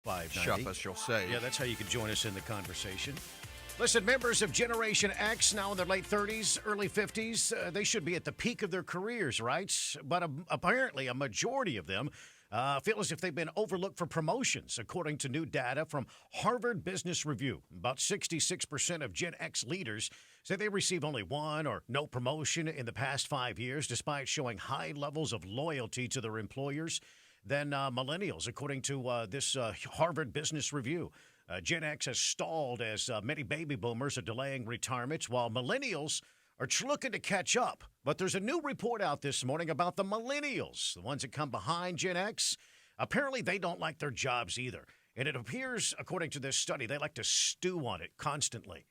590. Shop us, you'll say. Yeah, that's how you can join us in the conversation. Listen, members of Generation X, now in their late 30s, early 50s, they should be at the peak of their careers, right? But apparently a majority of them feel as if they've been overlooked for promotions, according to new data from Harvard Business Review. About 66% of Gen X leaders say they receive only one or no promotion in the past 5 years, despite showing high levels of loyalty to their employers than millennials, according to this Harvard Business Review. Gen X has stalled as many baby boomers are delaying retirements, while millennials are looking to catch up. But there's a new report out this morning about the millennials, the ones that come behind Gen X. Apparently, they don't like their jobs either. And it appears, according to this study, they like to stew on it constantly.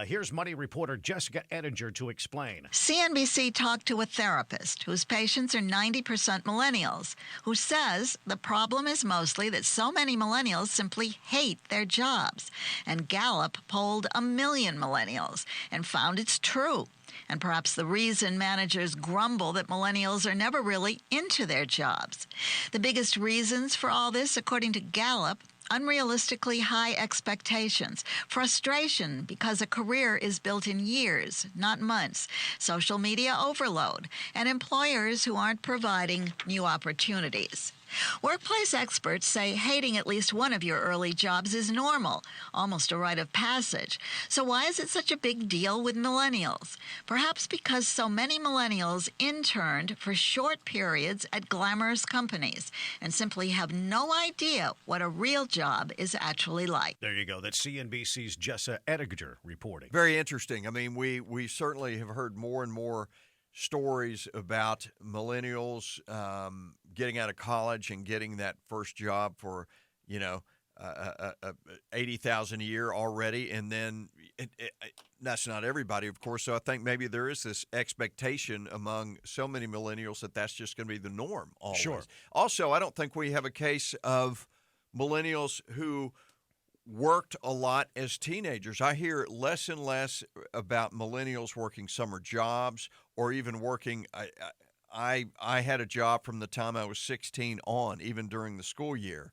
Here's Money reporter Jessica Ettinger to explain. CNBC talked to a therapist whose patients are 90% millennials, who says the problem is mostly that so many millennials simply hate their jobs. And Gallup polled 1 million millennials and found it's true. And perhaps the reason managers grumble that millennials are never really into their jobs. The biggest reasons for all this, according to Gallup, unrealistically high expectations, frustration because a career is built in years, not months, social media overload, and employers who aren't providing new opportunities. Workplace experts say hating at least one of your early jobs is normal, almost a rite of passage. So why is it such a big deal with millennials? Perhaps because so many millennials interned for short periods at glamorous companies and simply have no idea what a real job is actually like. There you go. That's CNBC's Jessica Ettinger reporting. Very interesting. I mean, we certainly have heard more and more stories about millennials getting out of college and getting that first job for, $80,000 a year already, and then that's not everybody, of course. So I think maybe there is this expectation among so many millennials that that's just going to be the norm always. Sure. Also, I don't think we have a case of millennials who worked a lot as teenagers. I hear less and less about millennials working summer jobs or even working. I had a job from the time I was 16 on, even during the school year.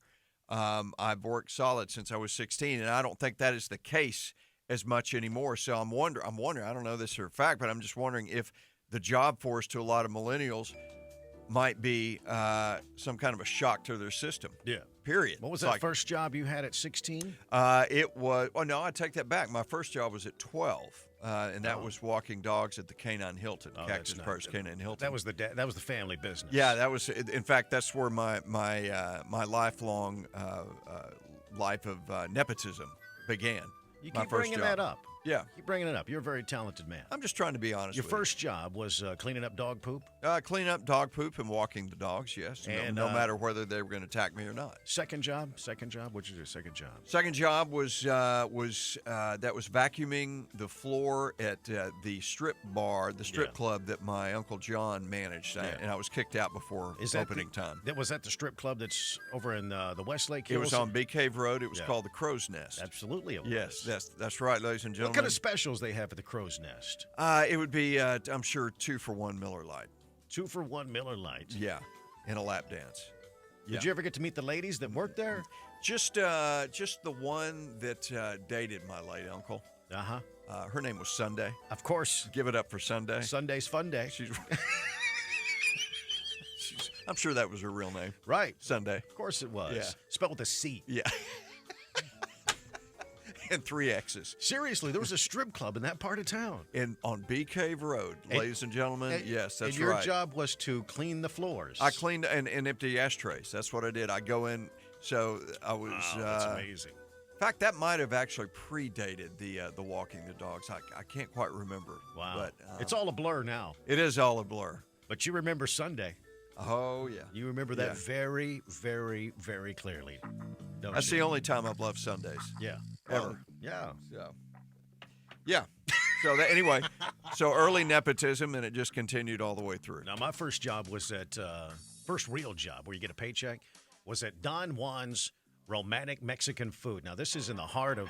I've worked solid since I was 16, and I don't think that is the case as much anymore. So I'm wondering. I don't know this for a fact, but I'm just wondering if the job force to a lot of millennials might be some kind of a shock to their system. Yeah. Period. What was that first job you had at 16? It was. Oh no, I take that back. My first job was at 12, and that was walking dogs at the Canine Hilton, Cactus Park's Canine Hilton. That was the family business. Yeah, that was. In fact, that's where my lifelong life of nepotism began. You keep bringing that up. Yeah. Keep bringing it up. You're a very talented man. I'm just trying to be honest. Your first job was cleaning up dog poop? Cleaning up dog poop and walking the dogs, yes. And no matter whether they were going to attack me or not. Second job? What'd you do, second job? Second job was vacuuming the floor at the strip bar, the strip club that my Uncle John managed. And I was kicked out before opening time. Was that the strip club that's over in the Westlake Hills? It was on Bee Cave Road. It was called the Crow's Nest. Absolutely it was. Yes, that's right, ladies and gentlemen. What kind of specials they have at the Crow's Nest? It would be, I'm sure, 2 for $1 Miller Lite. 2 for $1 Miller Lite. Yeah, and a lap dance. Did you ever get to meet the ladies that worked there? Just the one that dated my late uncle. Uh-huh. Her name was Sunday. Of course. Give it up for Sunday. Sunday's fun day. I'm sure that was her real name. Right. Sunday. Of course it was. Yeah. Spelled with a C. Yeah. And 3 X's. Seriously, there was a strip club in that part of town. On Bee Cave Road, ladies and gentlemen. Yes, that's right. right. And your job was to clean the floors. I cleaned and empty ashtrays. That's what I did. I go in. So I was. Wow, that's amazing. In fact, that might have actually predated the walking the dogs. I can't quite remember. Wow. But it's all a blur now. It is all a blur. But you remember Sunday. Oh, yeah. You remember that very, very, very clearly. That's the only time I've loved Sundays. Yeah. Ever. Yeah. Yeah. So anyway, so early nepotism, and it just continued all the way through. Now, my first job was at, first real job where you get a paycheck, was at Don Juan's Romantic Mexican Food. Now, this is in the heart of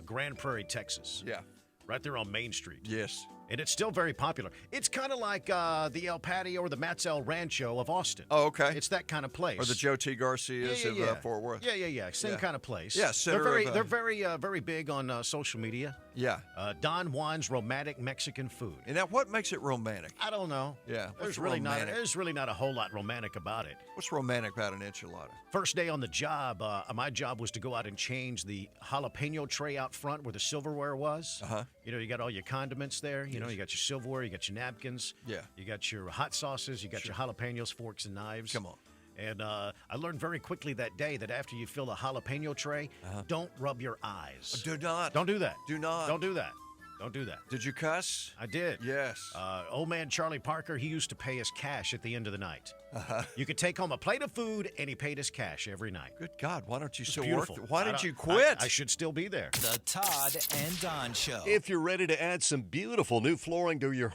Grand Prairie, Texas. Yeah. Right there on Main Street. Yes. and it's still very popular. It's kind of like the El Patio or the Matt's El Rancho of Austin. Oh, okay. It's that kind of place. Or the Joe T. Garcias of Fort Worth. Yeah. Same kind of place. Yeah, they're very big on social media. Yeah. Don Juan's romantic Mexican food. And now, what makes it romantic? I don't know. Yeah, There's really not a whole lot romantic about it. What's romantic about an enchilada? First day on the job, my job was to go out and change the jalapeno tray out front where the silverware was. Uh-huh. You know, you got all your condiments there. You know, you got your silverware, you got your napkins. Yeah. You got your hot sauces, you got your jalapenos, forks, and knives. Come on. And I learned very quickly that day that after you fill a jalapeno tray, don't rub your eyes. Do not. Don't do that. Do not. Don't do that. Don't do that. Did you cuss? I did. Yes. Old man Charlie Parker, he used to pay us cash at the end of the night. You could take home a plate of food, and he paid us cash every night. Good God, why don't you still Beautiful. work? Why did you quit? I should still be there. The Todd and Don Show. If you're ready to add some beautiful new flooring to your